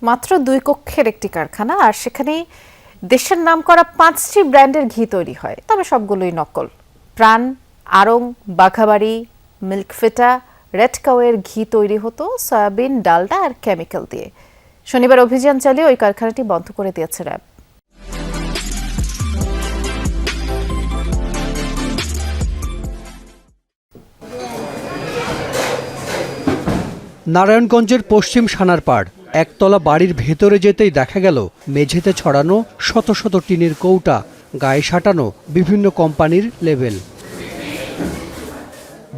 মাত্র 2 কক্ষের একটি কারখানা, আর সেখানে দেশের নামকরা 5টি ব্র্যান্ডের ঘি তৈরি হয়, তবে সবগুলোই নকল। প্রাণ, আড়ং, বাঘাবাড়ি, মিল্কফিটা, রেড কাউয়ের ঘি তৈরি হতো সয়াবিন, ডালডা আর কেমিক্যাল দিয়ে। শনিবার অভিযান চালিয়ে ওই কারখানাটি বন্ধ করে দিয়েছে র্যাব। নারায়ণগঞ্জের পশ্চিম সানারপাড় একতলা বাড়ির ভেতরে যেতেই দেখা গেল মেঝেতে ছড়ানো শত শত টিনের কৌটা, গায়ে সাঁটানো বিভিন্ন কোম্পানির লেবেল।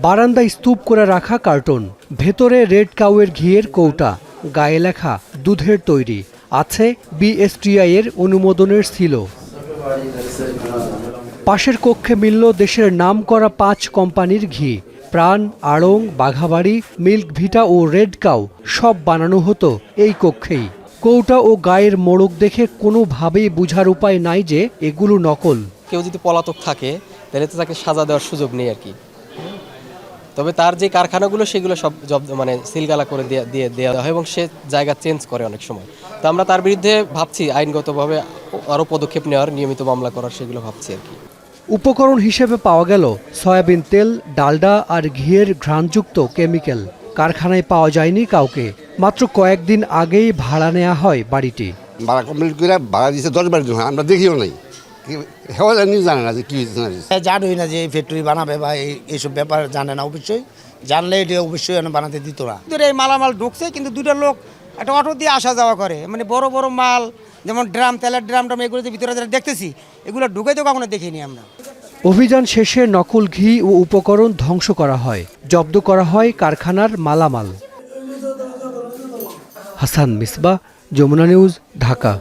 বারান্দায় স্তূপ করে রাখা কার্টন, ভেতরে রেড কাউয়ের ঘিয়ের কৌটা, গায়ে লেখা দুধের তৈরি, আছে বিএসটিআই এর অনুমোদনের সিল। পাশের কক্ষে মিলল দেশের নামকরা 5 কোম্পানির ঘি। প্রাণ, আড়ং, বাঘাবাড়ি, মিল্কভিটা ও রেড কাউ সব বানানো হতো এই কক্ষেই। কৌটা ও গায়ের মোড়ক দেখে কোনোভাবেই বোঝার উপায় নাই যে এগুলো নকল। কেউ যদি পলাতক থাকে তাহলে তো তাকে সাজা দেওয়ার সুযোগ নেই আর কি। তবে তার যে কারখানাগুলো সেগুলো সব সিলগালা করে দিয়ে দেওয়া হয় এবং সে জায়গা চেঞ্জ করে অনেক সময়। তো আমরা তার বিরুদ্ধে ভাবছি আইনগতভাবে আরও পদক্ষেপ নেওয়ার, নিয়মিত মামলা করার, সেগুলো ভাবছি আর কি। উপকরণ হিসেবে পাওয়া গেল সয়াবিন তেল, ডালডা আর ঘিয়ের ঘ্রাণযুক্ত কেমিক্যাল। কারখানায় পাওয়া যায়নি কাউকে। মাত্র কয়েকদিন আগেই ভাড়া নেওয়া হয় বাড়িটি। ভাড়া কমপ্লিট করে ভাড়া দিয়েছে 10-12 দিন, আমরা দেখিও নাই। হেওয়া জানি জানে না যে কি হয়েছে, জানোই না যে এই ফ্যাক্টরি বানাবে বা এইসব ব্যাপার জানে না। অবশ্যই জানলে এটা অবশ্যই বানাতে দিত না। এই মালামাল ঢুকছে, কিন্তু দুটো লোক একটা অটো দিয়ে আসা যাওয়া করে, মানে বড় বড় মাল যেমন ড্রাম, তেলের ড্রাম এগুলো ভিতরে যারা দেখতেছি, এগুলো ঢুকে তো কখনো দেখিনি আমরা। অভিযান শেষে নকল ঘি ও উপকরণ ধ্বংস করা হয়, জব্দ করা হয় কারখানার মালামাল। হাসান মিসবাহ, যমুনা নিউজ, ঢাকা।